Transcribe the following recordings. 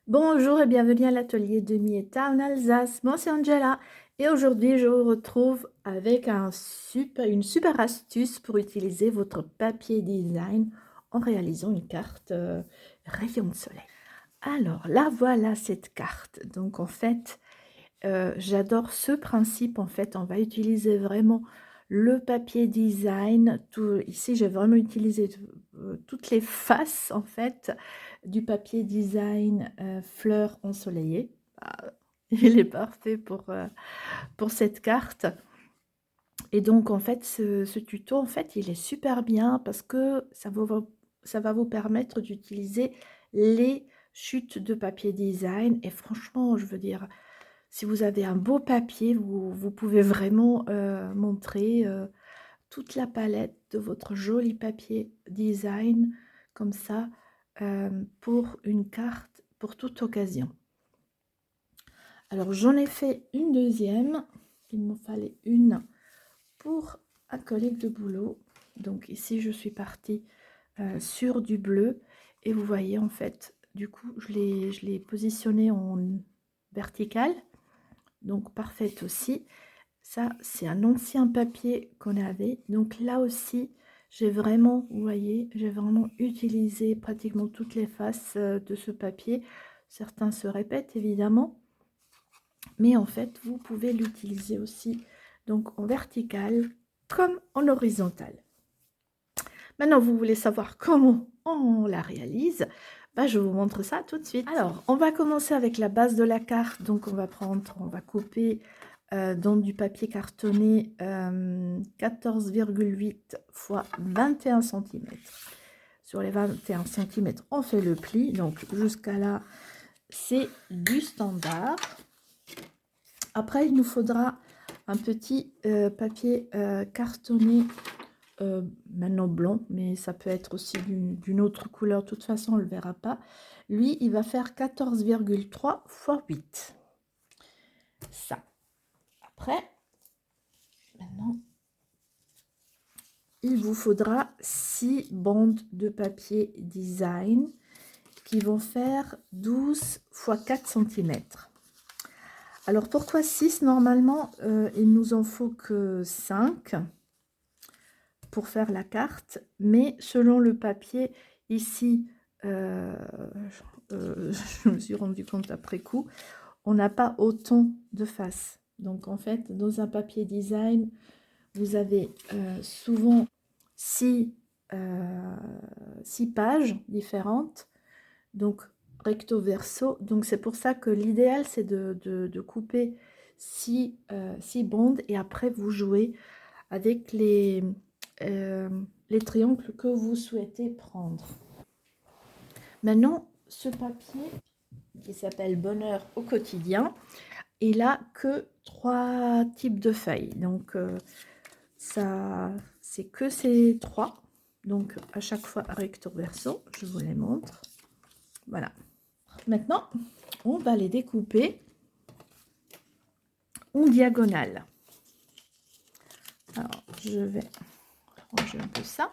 Bonjour et bienvenue à l'atelier de Mietta en Alsace. Moi c'est Angela et aujourd'hui je vous retrouve avec une super astuce pour utiliser votre papier design en réalisant une carte rayon de soleil. Alors là voilà cette carte. Donc en fait j'adore ce principe. En fait on va utiliser vraiment le papier design. Ici j'ai vraiment utilisé toutes les faces en fait du papier design fleurs ensoleillées. Ah, il est parfait pour cette carte. Et donc en fait ce tuto en fait il est super bien parce que ça va vous permettre d'utiliser les chutes de papier design. Et franchement je veux dire, si vous avez un beau papier, vous pouvez vraiment montrer toute la palette de votre joli papier design comme ça pour une carte pour toute occasion. Alors j'en ai fait une deuxième, il me fallait une pour un collègue de boulot. Donc ici je suis partie sur du bleu et vous voyez en fait du coup je l'ai positionné en vertical, donc parfaite aussi. Ça, c'est un ancien papier qu'on avait. Donc là aussi, j'ai vraiment, vous voyez, j'ai vraiment utilisé pratiquement toutes les faces de ce papier. Certains se répètent évidemment, mais en fait, vous pouvez l'utiliser aussi donc en vertical comme en horizontal. Maintenant, vous voulez savoir comment on la réalise. Bah, je vous montre ça tout de suite. Alors, on va commencer avec la base de la carte. Donc, on va couper dans du papier cartonné 14,8 x 21 cm. Sur les 21 cm, on fait le pli. Donc, jusqu'à là, c'est du standard. Après, il nous faudra un petit papier cartonné, maintenant blanc, mais ça peut être aussi d'une autre couleur. De toute façon, on ne le verra pas. Lui, il va faire 14,3 x 8. Ça. Après, maintenant, il vous faudra 6 bandes de papier design qui vont faire 12 x 4 cm. Alors, pourquoi 6? Normalement, il nous en faut que 5 pour faire la carte, mais selon le papier, ici, je me suis rendu compte après coup, on n'a pas autant de faces. Donc, en fait, dans un papier design, vous avez souvent 6 pages différentes, donc recto verso. Donc c'est pour ça que l'idéal c'est de couper 6 bandes et après vous jouez avec les triangles que vous souhaitez prendre. Maintenant, ce papier qui s'appelle Bonheur au quotidien, il a que 3 types de feuilles. Donc ça, c'est que ces 3. Donc à chaque fois recto verso, je vous les montre. Voilà. Maintenant, on va les découper en diagonale. Alors, je vais ranger un peu ça.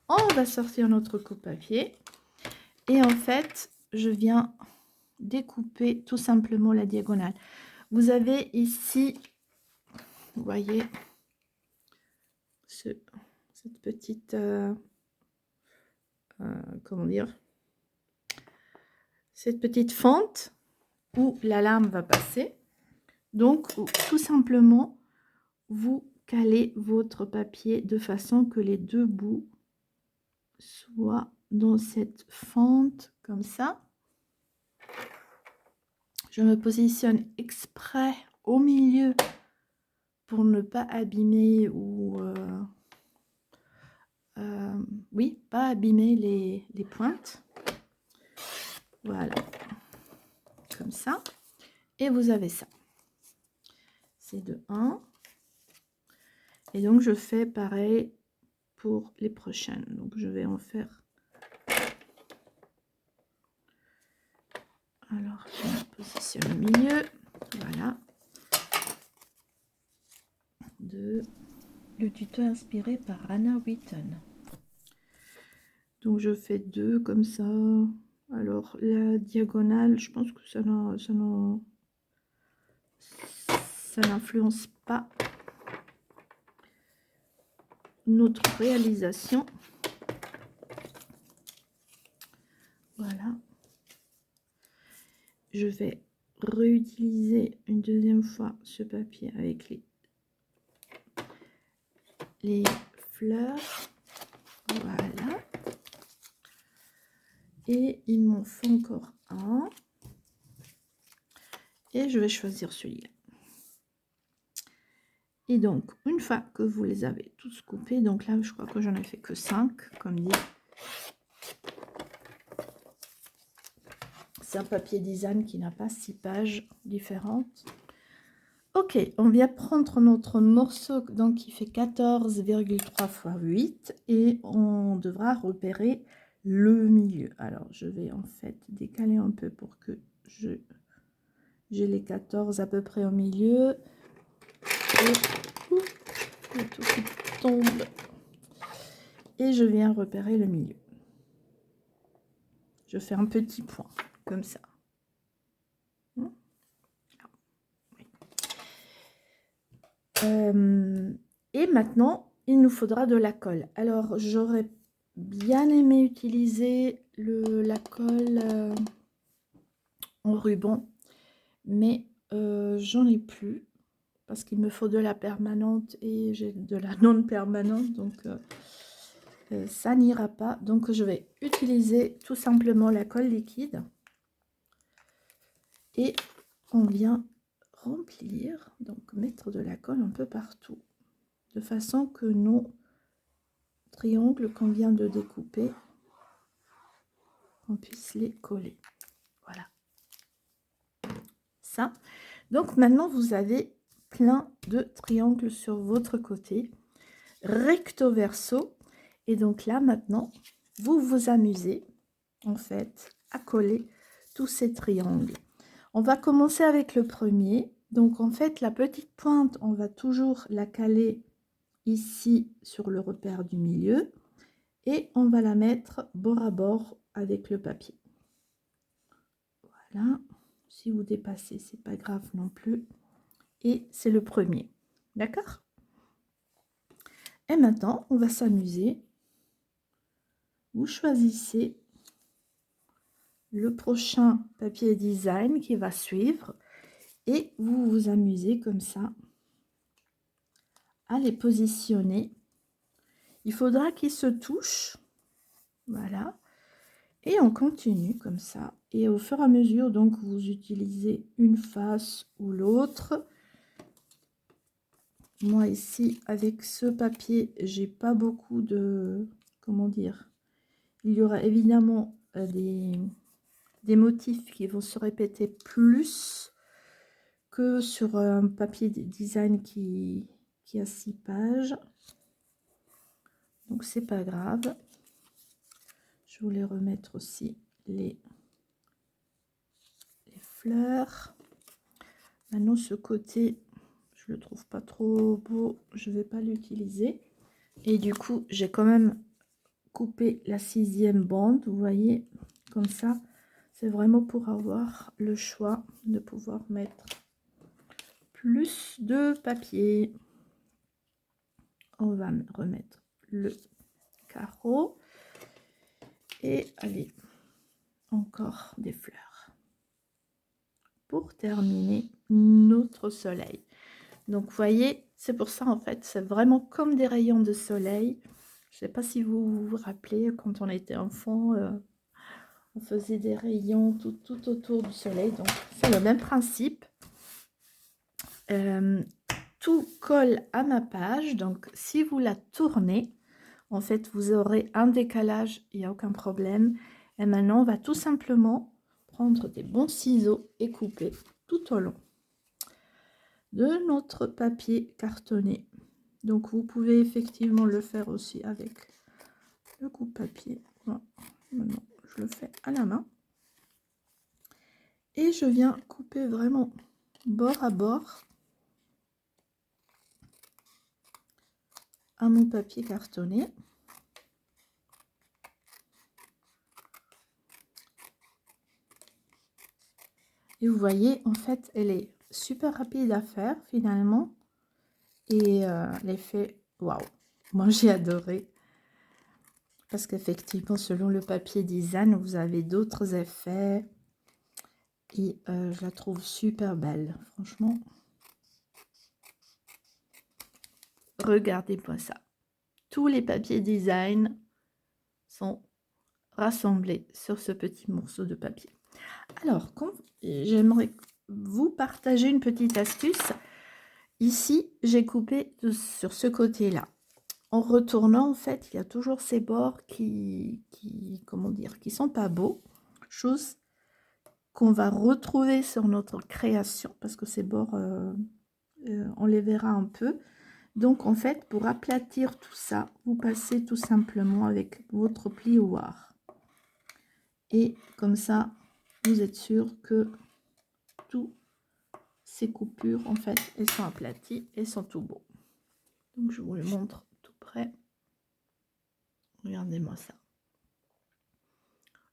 On va sortir notre coupe-papier. Et en fait, je viens découper tout simplement la diagonale. Vous avez ici, vous voyez, cette petite, comment dire, cette petite fente où la lame va passer. Donc, tout simplement, vous calez votre papier de façon que les deux bouts soient dans cette fente, comme ça. Je me positionne exprès au milieu pour ne pas abîmer ou... oui, pas abîmer les pointes. Voilà. Comme ça. Et vous avez ça. C'est de 1. Et donc, je fais pareil pour les prochaines. Donc, je vais en faire... Alors, je me positionne au milieu. Voilà. Le tuto inspiré par Anna Wheaton. Donc, je fais 2 comme ça. Alors, la diagonale, je pense que ça n'influence pas notre réalisation. Voilà. Je vais réutiliser une deuxième fois ce papier avec les fleurs. Voilà. Et il m'en faut encore un. Et je vais choisir celui-là. Et donc, une fois que vous les avez tous coupés, donc là, je crois que j'en ai fait que 5, comme dit. C'est un papier design qui n'a pas 6 pages différentes. Ok, on vient prendre notre morceau donc qui fait 14,3 x 8 et on devra repérer le milieu. Alors, je vais en fait décaler un peu pour que j'ai les 14 à peu près au milieu. Et il y a tout qui tombe. Et je viens repérer le milieu. Je fais un petit point, comme ça. Et maintenant, il nous faudra de la colle. Alors, j'aurais bien aimé utiliser la colle en ruban, mais j'en ai plus parce qu'il me faut de la permanente et j'ai de la non permanente, donc ça n'ira pas. Donc, je vais utiliser tout simplement la colle liquide et on vient remplir, donc mettre de la colle un peu partout, de façon que nos triangles qu'on vient de découper, on puisse les coller. Voilà. Ça. Donc maintenant, vous avez plein de triangles sur votre côté, recto verso. Et donc là, maintenant, vous vous amusez, en fait, à coller tous ces triangles. On va commencer avec le premier. Donc, en fait, la petite pointe, on va toujours la caler ici sur le repère du milieu. Et on va la mettre bord à bord avec le papier. Voilà. Si vous dépassez, c'est pas grave non plus. Et c'est le premier. D'accord? Et maintenant, on va s'amuser. Vous choisissez le prochain papier design qui va suivre. Et vous vous amusez comme ça à les positionner. Il faudra qu'ils se touchent. Voilà. Et on continue comme ça. Et au fur et à mesure, donc, vous utilisez une face ou l'autre. Moi, ici, avec ce papier, j'ai pas beaucoup de... Comment dire? Il y aura évidemment des motifs qui vont se répéter plus que sur un papier design qui a 6 pages. Donc, c'est pas grave. Je voulais remettre aussi les fleurs. Maintenant, ce côté, je le trouve pas trop beau. Je vais pas l'utiliser. Et du coup, j'ai quand même coupé la 6e bande. Vous voyez, comme ça. C'est vraiment pour avoir le choix de pouvoir mettre plus de papier. On va remettre le carreau. Et allez, encore des fleurs. Pour terminer notre soleil. Donc, vous voyez, c'est pour ça, en fait, c'est vraiment comme des rayons de soleil. Je ne sais pas si vous vous rappelez, quand on était enfant, on faisait des rayons tout autour du soleil. Donc, c'est le même principe. Tout colle à ma page. Donc, si vous la tournez, en fait, vous aurez un décalage, il n'y a aucun problème. Et maintenant, on va tout simplement prendre des bons ciseaux et couper tout au long de notre papier cartonné. Donc, vous pouvez effectivement le faire aussi avec le coupe-papier. Voilà. Maintenant, je le fais à la main. Et je viens couper vraiment bord à bord à mon papier cartonné. Et vous voyez, en fait, elle est super rapide à faire finalement. Et l'effet, waouh, moi j'ai adoré. Parce qu'effectivement, selon le papier design, vous avez d'autres effets. Et je la trouve super belle, franchement. Regardez-moi ça. Tous les papiers design sont rassemblés sur ce petit morceau de papier. Alors, j'aimerais vous partager une petite astuce. Ici, j'ai coupé sur ce côté-là. En retournant, en fait, il y a toujours ces bords comment dire, qui sont pas beaux. Chose qu'on va retrouver sur notre création, parce que ces bords, on les verra un peu. Donc, en fait, pour aplatir tout ça, vous passez tout simplement avec votre plioir. Et comme ça, vous êtes sûr que toutes ces coupures, en fait, elles sont aplaties et sont tout beaux. Donc, je vous le montre tout près. Regardez-moi ça.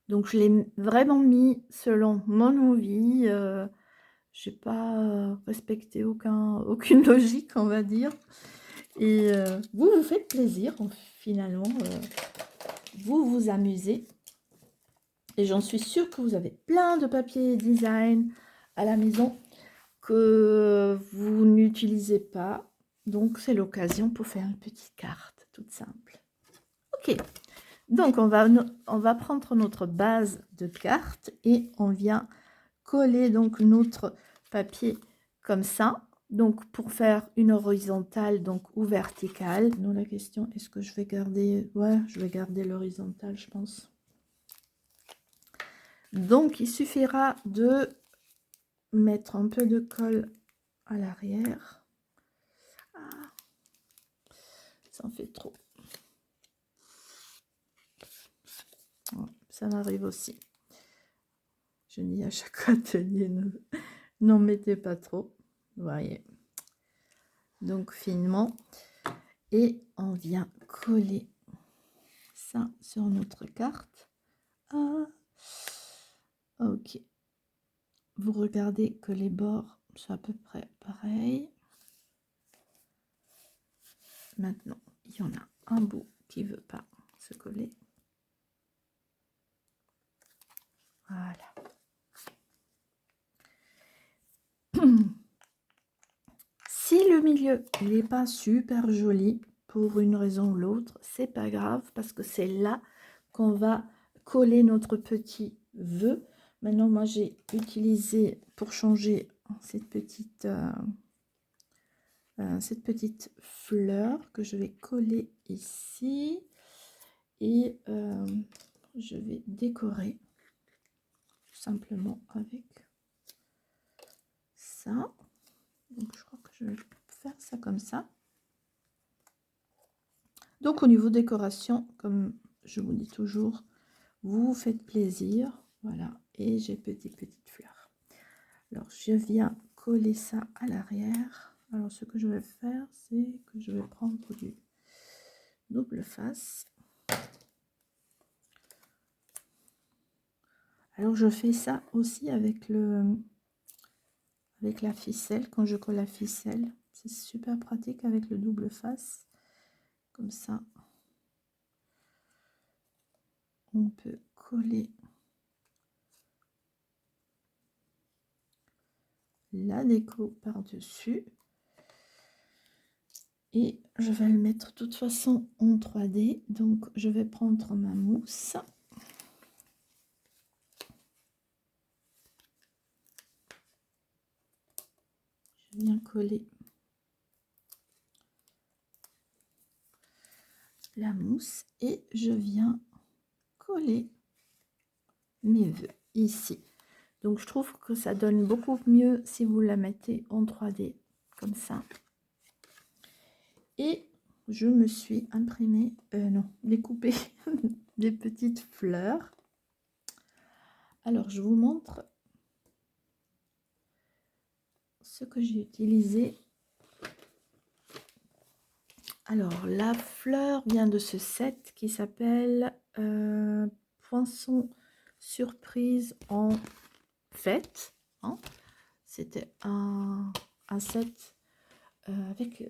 Donc, je l'ai vraiment mis selon mon envie. Je n'ai pas respecté aucune logique, on va dire. Et vous vous faites plaisir, finalement. Vous vous amusez. Et j'en suis sûre que vous avez plein de papiers design à la maison que vous n'utilisez pas. Donc, c'est l'occasion pour faire une petite carte toute simple. Ok. Donc, on va prendre notre base de carte et on vient coller donc notre papier comme ça. Donc, pour faire une horizontale donc ou verticale. Nous, la question, est-ce que je vais garder... Ouais, je vais garder l'horizontale, je pense. Donc, il suffira de mettre un peu de colle à l'arrière. Ah, ça en fait trop. Ça m'arrive aussi. Je dis à chaque atelier, n'en mettez pas trop. Vous voyez. Donc, finement. Et on vient coller ça sur notre carte. Ah. Ok. Vous regardez que les bords sont à peu près pareils. Maintenant, il y en a un bout qui ne veut pas se coller. Voilà. Si le milieu n'est pas super joli, pour une raison ou l'autre, c'est pas grave parce que c'est là qu'on va coller notre petit vœu. Maintenant, moi, j'ai utilisé pour changer cette petite fleur que je vais coller ici. Et je vais décorer tout simplement avec ça. Donc, je crois que je vais faire ça comme ça. Donc, au niveau décoration, comme je vous dis toujours, vous faites plaisir. Voilà. Et j'ai petites fleurs. Alors, je viens coller ça à l'arrière. Alors, ce que je vais faire, c'est que je vais prendre du double face. Alors, je fais ça aussi avec la ficelle. Quand je colle la ficelle, c'est super pratique avec le double face. Comme ça, on peut coller la déco par-dessus. Et je vais le mettre de toute façon en 3D. Donc, je vais prendre ma mousse. Je viens coller la mousse et je viens coller mes vœux ici. Donc, je trouve que ça donne beaucoup mieux si vous la mettez en 3D comme ça. Et je me suis imprimé, découpé des petites fleurs. Alors, je vous montre ce que j'ai utilisé. Alors, la fleur vient de ce set qui s'appelle Poinçon surprise en fête. hein. C'était un set avec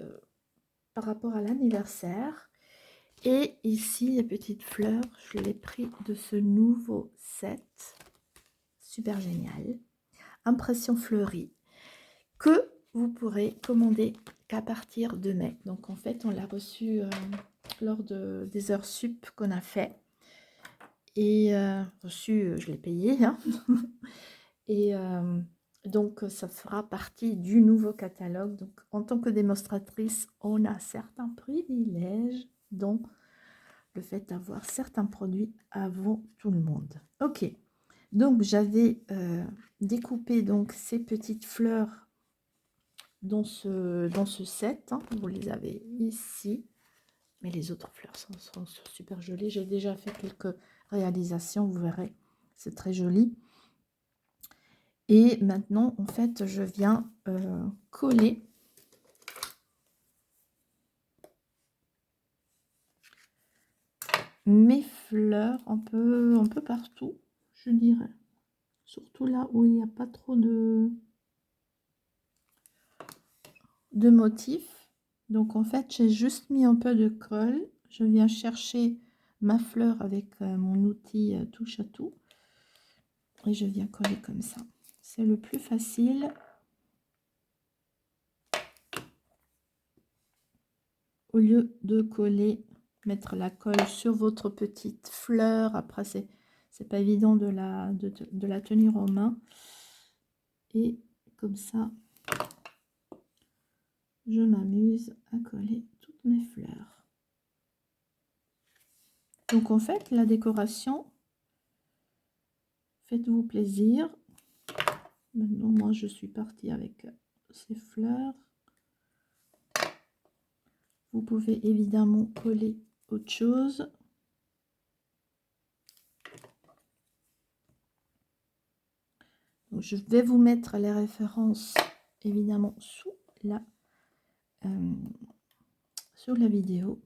par rapport à l'anniversaire. Et ici, les petites fleurs, je l'ai pris de ce nouveau set. Super génial. Impression fleurie. Que vous pourrez commander qu'à partir de mai. Donc en fait, on l'a reçu lors des heures sup qu'on a fait. Et reçu, je l'ai payé. Hein. Et donc ça fera partie du nouveau catalogue. Donc en tant que démonstratrice, on a certains privilèges, dont le fait d'avoir certains produits avant tout le monde. Ok, donc j'avais découpé donc ces petites fleurs dans ce set, hein. Vous les avez ici, mais les autres fleurs sont super jolies. J'ai déjà fait quelques réalisations, vous verrez, c'est très joli. Et maintenant, en fait, je viens coller mes fleurs un peu partout, je dirais. Surtout là où il n'y a pas trop de motifs. Donc en fait, j'ai juste mis un peu de colle. Je viens chercher ma fleur avec mon outil touche à tout. Et je viens coller comme ça. C'est le plus facile. Au lieu de coller, mettre la colle sur votre petite fleur. Après, c'est pas évident de la tenir en main. Et comme ça, je m'amuse à coller toutes mes fleurs. Donc en fait, la décoration, faites-vous plaisir. Maintenant, moi, je suis partie avec ces fleurs. Vous pouvez évidemment coller autre chose. Donc, je vais vous mettre les références, évidemment, sous la vidéo.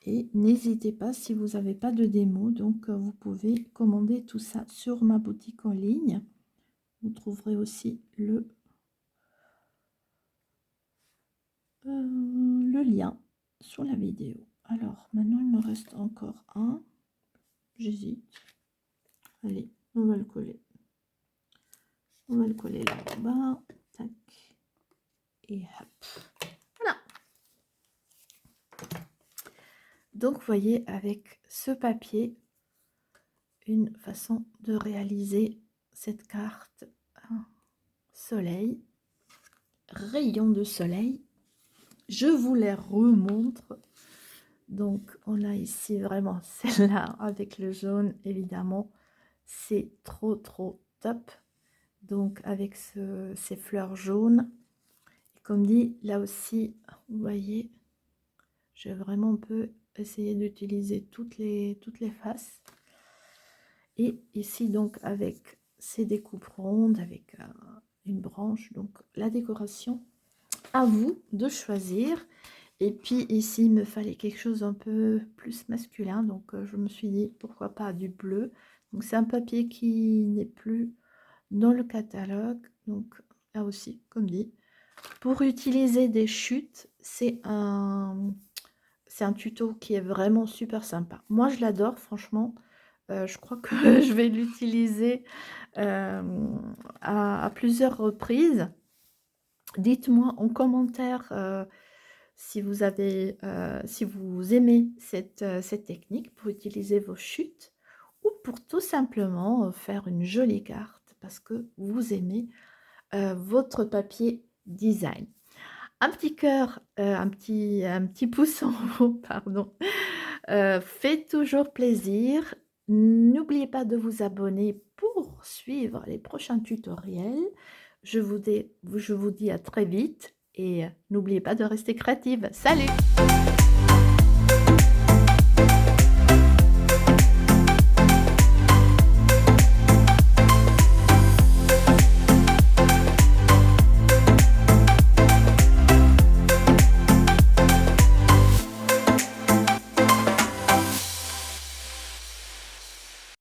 Et n'hésitez pas, si vous n'avez pas de démo, donc vous pouvez commander tout ça sur ma boutique en ligne. Vous trouverez aussi le lien sous la vidéo. Alors, maintenant, il me reste encore un. J'hésite. Allez, on va le coller. On va le coller là en bas. Tac. Et hop. Voilà. Donc, vous voyez, avec ce papier, une façon de réaliser cette carte. Soleil, rayon de soleil. Je vous les remontre. Donc, on a ici vraiment celle-là avec le jaune, évidemment. C'est trop top. Donc, avec ces fleurs jaunes. Et comme dit, là aussi, vous voyez, j'ai vraiment un peu essayé d'utiliser toutes les faces. Et ici, donc, avec ces découpes rondes, avec une branche. Donc, la décoration, à vous de choisir. Et puis ici, il me fallait quelque chose un peu plus masculin. Donc, je me suis dit, pourquoi pas du bleu. Donc, c'est un papier qui n'est plus dans le catalogue. Donc, là aussi, comme dit, pour utiliser des chutes, c'est un tuto qui est vraiment super sympa. Moi, je l'adore, franchement. Je crois que je vais l'utiliser à plusieurs reprises. Dites-moi en commentaire si vous aimez cette technique pour utiliser vos chutes ou pour tout simplement faire une jolie carte parce que vous aimez votre papier design. Un petit cœur, un petit pouce en haut, pardon, fait toujours plaisir. N'oubliez pas de vous abonner pour suivre les prochains tutoriels. Je vous dis à très vite et n'oubliez pas de rester créative. Salut!